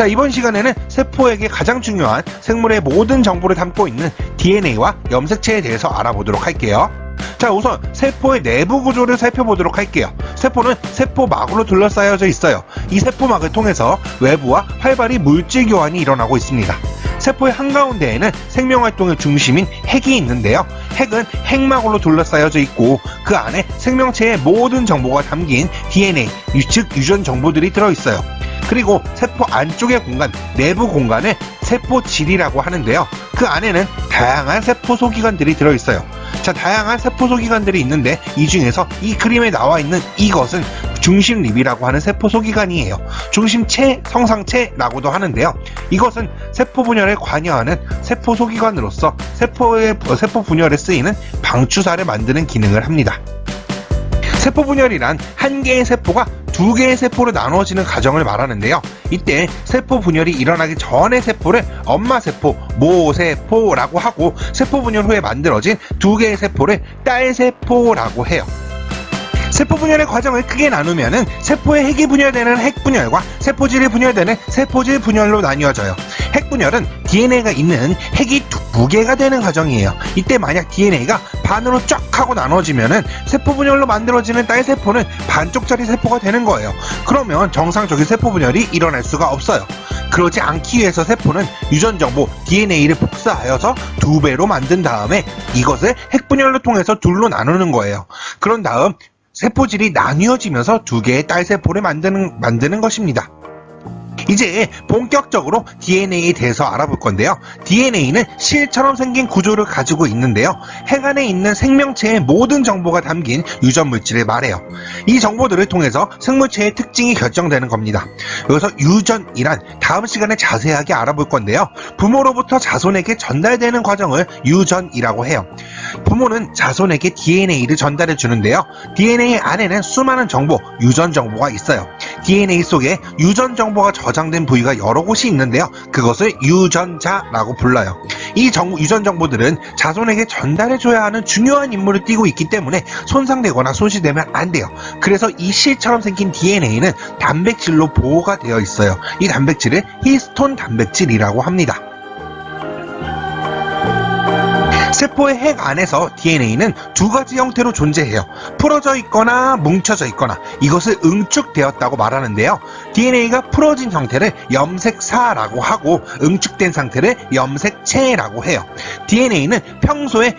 자, 이번 시간에는 세포에게 가장 중요한 생물의 모든 정보를 담고 있는 DNA와 염색체에 대해서 알아보도록 할게요. 자, 우선 세포의 내부 구조를 살펴보도록 할게요. 세포는 세포막으로 둘러싸여져 있어요. 이 세포막을 통해서 외부와 활발히 물질 교환이 일어나고 있습니다. 세포의 한가운데에는 생명활동의 중심인 핵이 있는데요. 핵은 핵막으로 둘러싸여져 있고 그 안에 생명체의 모든 정보가 담긴 DNA, 즉 유전 정보들이 들어있어요. 그리고 세포 안쪽의 공간, 내부 공간을 세포질이라고 하는데요. 그 안에는 다양한 세포 소기관들이 들어있어요. 자, 다양한 세포 소기관들이 있는데 이 중에서 이 그림에 나와 있는 이것은 중심립이라고 하는 세포 소기관이에요. 중심체, 성상체라고도 하는데요. 이것은 세포 분열에 관여하는 세포 소기관으로서 세포 분열에 쓰이는 방추사를 만드는 기능을 합니다. 세포 분열이란 한 개의 세포가 두 개의 세포로 나누어지는 과정을 말하는데요. 이때 세포 분열이 일어나기 전의 세포를 엄마세포, 모세포라고 하고 세포 분열 후에 만들어진 두 개의 세포를 딸세포라고 해요. 세포 분열의 과정을 크게 나누면은 세포의 핵이 분열되는 핵분열과 세포질이 분열되는 세포질 분열로 나뉘어져요. 핵분열은 DNA가 있는 핵이 두 개가 되는 과정이에요. 이때 만약 DNA가 반으로 쫙 하고 나눠지면은 세포 분열로 만들어지는 딸세포는 반쪽짜리 세포가 되는 거예요. 그러면 정상적인 세포 분열이 일어날 수가 없어요. 그러지 않기 위해서 세포는 유전 정보 DNA를 복사하여서 두 배로 만든 다음에 이것을 핵분열로 통해서 둘로 나누는 거예요. 그런 다음 세포질이 나뉘어지면서 두 개의 딸세포를 만드는 것입니다. 이제 본격적으로 DNA에 대해서 알아볼 건데요. DNA는 실처럼 생긴 구조를 가지고 있는데요. 핵 안에 있는 생명체의 모든 정보가 담긴 유전 물질을 말해요. 이 정보들을 통해서 생물체의 특징이 결정되는 겁니다. 여기서 유전이란 다음 시간에 자세하게 알아볼 건데요. 부모로부터 자손에게 전달되는 과정을 유전이라고 해요. 부모는 자손에게 DNA를 전달해 주는데요. DNA 안에는 수많은 정보, 유전 정보가 있어요. DNA 속에 유전 정보가 저장된 부위가 여러 곳이 있는데요. 그것을 유전자라고 불러요. 이 유전 정보들은 자손에게 전달해줘야 하는 중요한 임무를 띠고 있기 때문에 손상되거나 손실되면 안 돼요. 그래서 이 실처럼 생긴 DNA는 단백질로 보호가 되어 있어요. 이 단백질을 히스톤 단백질이라고 합니다. 세포의 핵 안에서 DNA는 두 가지 형태로 존재해요. 풀어져 있거나 뭉쳐져 있거나 이것을 응축되었다고 말하는데요. DNA가 풀어진 형태를 염색사라고 하고 응축된 상태를 염색체라고 해요. DNA는 평소에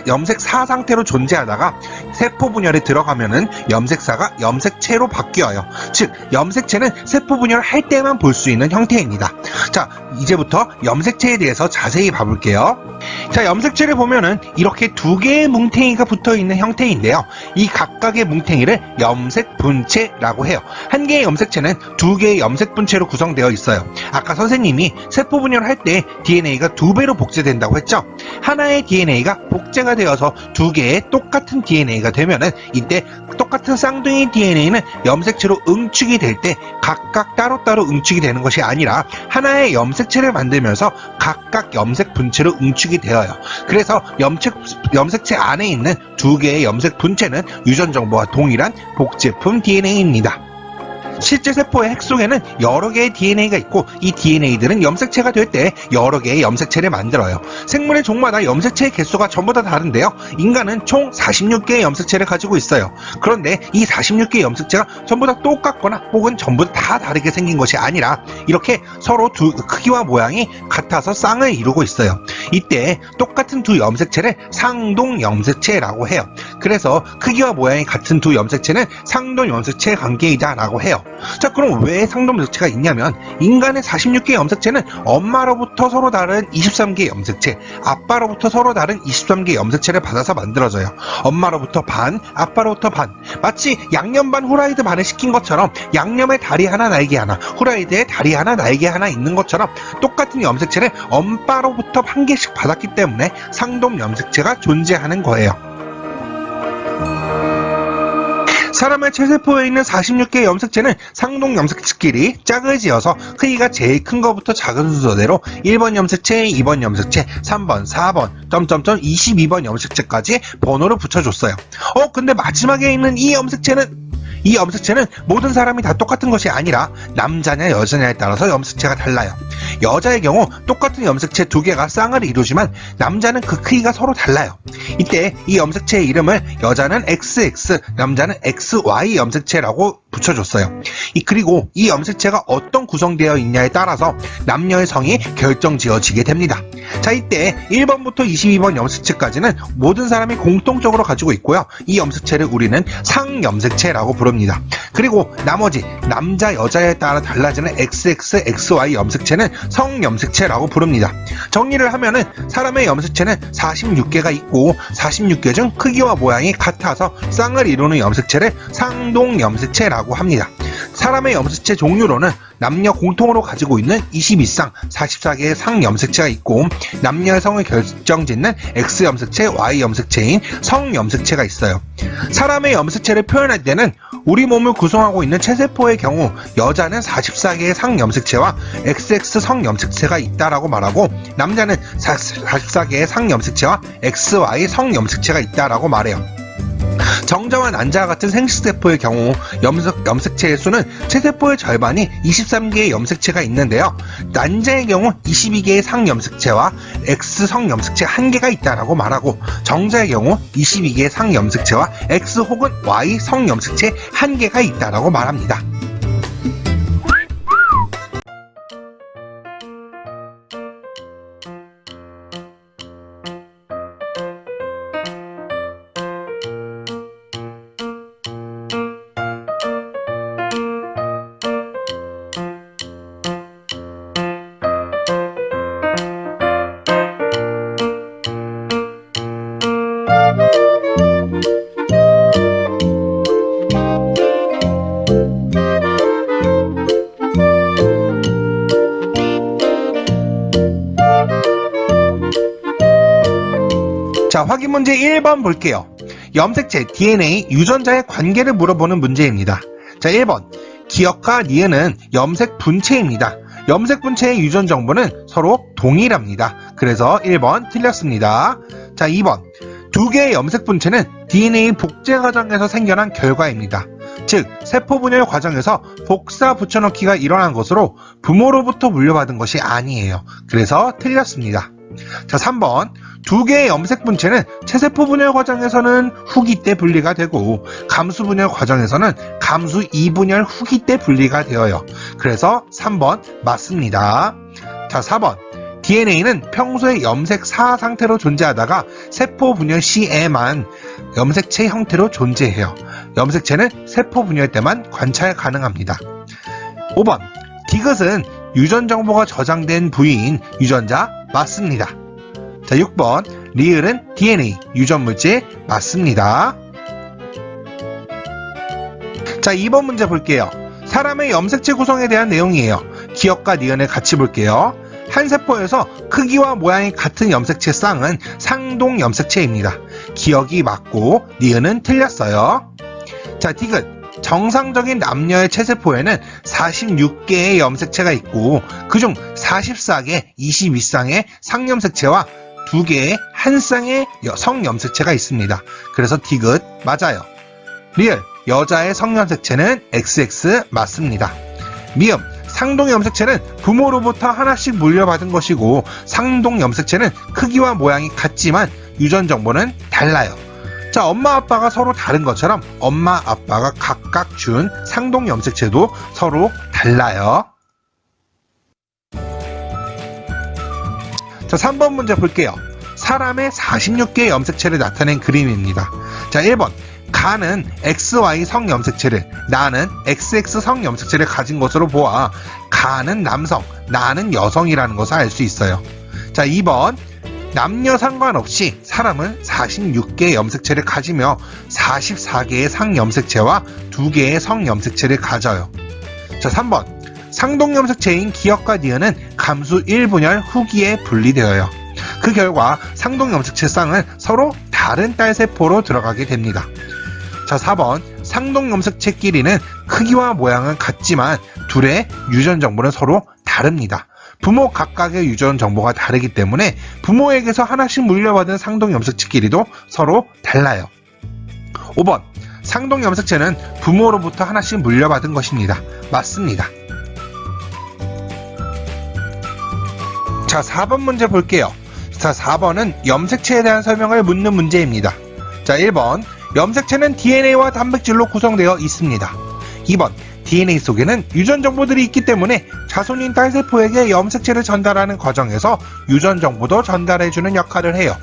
염색사 상태로 존재하다가 세포 분열에 들어가면은 염색사가 염색체로 바뀌어요. 즉 염색체는 세포 분열을 할 때만 볼 수 있는 형태입니다. 자, 이제부터 염색체에 대해서 자세히 봐볼게요. 자, 염색체를 보면은 이렇게 두 개의 뭉탱이가 붙어 있는 형태인데요. 이 각각의 뭉탱이를 염색 분체라고 해요. 한 개의 염색체는 두 개의 염색 분체로 구성되어 있어요. 아까 선생님이 세포 분열을 할 때 DNA가 두 배로 복제된다고 했죠. 하나의 DNA가 복제가 되어서 두 개의 똑같은 DNA가 되면은 이때 똑같은 쌍둥이 DNA는 염색체로 응축이 될 때 각각 따로따로 응축이 되는 것이 아니라 하나의 염색체를 만들면서 각각 염색 분체로 응축이 되어요. 그래서 염색체 안에 있는 두 개의 염색 분체는 유전 정보와 동일한 복제품 DNA입니다. 실제 세포의 핵 속에는 여러 개의 DNA가 있고 이 DNA들은 염색체가 될 때 여러 개의 염색체를 만들어요. 생물의 종마다 염색체의 개수가 전부 다 다른데요. 인간은 총 46개의 염색체를 가지고 있어요. 그런데 이 46개의 염색체가 전부 다 똑같거나 혹은 전부 다 다르게 생긴 것이 아니라 이렇게 서로 크기와 모양이 같아서 쌍을 이루고 있어요. 이때 똑같은 두 염색체를 상동 염색체라고 해요. 그래서 크기와 모양이 같은 두 염색체는 상동 염색체 관계이다라고 해요. 자, 그럼 왜 상동 염색체가 있냐면 인간의 46개의 염색체는 엄마로부터 서로 다른 23개의 염색체, 아빠로부터 서로 다른 23개의 염색체를 받아서 만들어져요. 엄마로부터 반, 아빠로부터 반. 마치 양념 반 후라이드 반을 시킨 것처럼 양념에 다리 하나 날개 하나, 후라이드에 다리 하나 날개 하나 있는 것처럼 똑같은 염색체를 엄마로부터 한 개씩 받았기 때문에 상동 염색체가 존재하는 거예요. 사람의 체세포에 있는 46개의 염색체는 상동 염색체끼리 짝을 지어서 크기가 제일 큰 것부터 작은 순서대로 1번 염색체, 2번 염색체, 3번, 4번, 22번 염색체까지 번호를 붙여줬어요. 근데 마지막에 있는 이 염색체는 이 염색체는 모든 사람이 다 똑같은 것이 아니라 남자냐 여자냐에 따라서 염색체가 달라요. 여자의 경우 똑같은 염색체 2개가 쌍을 이루지만 남자는 그 크기가 서로 달라요. 이때 이 염색체의 이름을 여자는 XX, 남자는 XY 염색체라고 붙여줬어요. 그리고 이 염색체가 어떤 구성되어 있냐에 따라서 남녀의 성이 결정지어지게 됩니다. 자, 이때 1번부터 22번 염색체까지는 모든 사람이 공통적으로 가지고 있고요. 이 염색체를 우리는 상염색체라고 부릅니다. 그리고 나머지 남자, 여자에 따라 달라지는 XX, XY 염색체는 성염색체라고 부릅니다. 정리를 하면은 사람의 염색체는 46개가 있고 46개 중 크기와 모양이 같아서 쌍을 이루는 염색체를 상동염색체라고 합니다. 사람의 염색체 종류로는 남녀 공통으로 가지고 있는 22쌍, 44개의 상염색체가 있고 남녀의 성을 결정짓는 X염색체, Y염색체인 성염색체가 있어요. 사람의 염색체를 표현할 때는 우리 몸을 구성하고 있는 체세포의 경우 여자는 44개의 상염색체와 XX 성염색체가 있다라고 말하고 남자는 44개의 상염색체와 XY 성염색체가 있다라고 말해요. 정자와 난자와 같은 생식세포의 경우 염색체의 수는 체세포의 절반이 23개의 염색체가 있는데요. 난자의 경우 22개의 상염색체와 X성염색체 1개가 있다라고 말하고 정자의 경우 22개의 상염색체와 X 혹은 Y 성염색체 1개가 있다라고 말합니다. 자, 확인 문제 1번 볼게요. 염색체 DNA 유전자의 관계를 물어보는 문제입니다. 자, 1번 기억과 니은은 염색 분체입니다. 염색 분체의 유전 정보는 서로 동일합니다. 그래서 1번 틀렸습니다. 자, 2번 2개의 염색 분체는 DNA 복제 과정에서 생겨난 결과입니다. 즉 세포 분열 과정에서 복사 붙여넣기가 일어난 것으로 부모로부터 물려받은 것이 아니에요. 그래서 틀렸습니다. 자, 3번 2개의 염색 분체는 체세포 분열 과정에서는 후기 때 분리가 되고 감수 분열 과정에서는 감수 2분열 후기 때 분리가 되어요. 그래서 3번 맞습니다. 자, 4번 DNA는 평소에 염색 사 상태로 존재하다가 세포 분열 시에만 염색체 형태로 존재해요. 염색체는 세포 분열 때만 관찰 가능합니다. 5번 디귿은 유전 정보가 저장된 부위인 유전자 맞습니다. 자, 6번 리을은 DNA 유전물질 맞습니다. 자, 2번 문제 볼게요. 사람의 염색체 구성에 대한 내용이에요. 기억과 니은을 같이 볼게요. 한 세포에서 크기와 모양이 같은 염색체 쌍은 상동 염색체입니다. 기억이 맞고 니은은 틀렸어요. 자, 디귿 정상적인 남녀의 체세포에는 46개의 염색체가 있고 그중 44개, 22쌍의 상염색체와 2개의 한 쌍의 성염색체가 있습니다. 그래서 디귿 맞아요. 리을 여자의 성염색체는 XX 맞습니다. 미음 상동염색체는 부모로부터 하나씩 물려받은 것이고 상동염색체는 크기와 모양이 같지만 유전 정보는 달라요. 자, 엄마 아빠가 서로 다른 것처럼 엄마 아빠가 각각 준 상동염색체도 서로 달라요. 자, 3번 문제 볼게요. 사람의 46개의 염색체를 나타낸 그림입니다. 자, 1번 가는 XY 성염색체를, 나는 XX 성염색체를 가진 것으로 보아 가는 남성, 나는 여성이라는 것을 알 수 있어요. 자, 2번 남녀 상관없이 사람은 46개의 염색체를 가지며 44개의 상염색체와 2개의 성염색체를 가져요. 자, 3번 상동염색체인 기억과 니은은 감수 1분열 후기에 분리되어요. 그 결과 상동염색체 쌍은 서로 다른 딸세포로 들어가게 됩니다. 자, 4번 상동염색체끼리는 크기와 모양은 같지만 둘의 유전 정보는 서로 다릅니다. 부모 각각의 유전 정보가 다르기 때문에 부모에게서 하나씩 물려받은 상동염색체끼리도 서로 달라요. 5번 상동 염색체는 부모로부터 하나씩 물려받은 것입니다. 맞습니다. 자, 4번 문제 볼게요. 자, 4번은 염색체에 대한 설명을 묻는 문제입니다. 자, 1번. 염색체는 DNA와 단백질로 구성되어 있습니다. 2번. DNA 속에는 유전 정보들이 있기 때문에 자손인 딸세포에게 염색체를 전달하는 과정에서 유전 정보도 전달해주는 역할을 해요.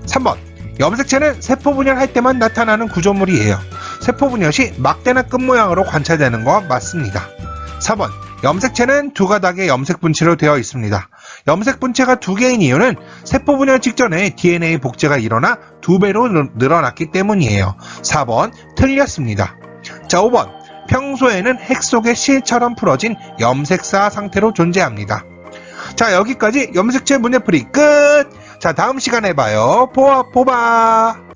3번. 염색체는 세포 분열할 때만 나타나는 구조물이에요. 세포 분열 시 막대나 끝 모양으로 관찰되는 거 맞습니다. 4번. 염색체는 두 가닥의 염색 분체로 되어 있습니다. 염색 분체가 두 개인 이유는 세포 분열 직전에 DNA 복제가 일어나 2배로 늘어났기 때문이에요. 4번 틀렸습니다. 자, 5번. 평소에는 핵 속의 실처럼 풀어진 염색사 상태로 존재합니다. 자, 여기까지 염색체 문제풀이 끝! 자, 다음 시간에 봐요. 보아.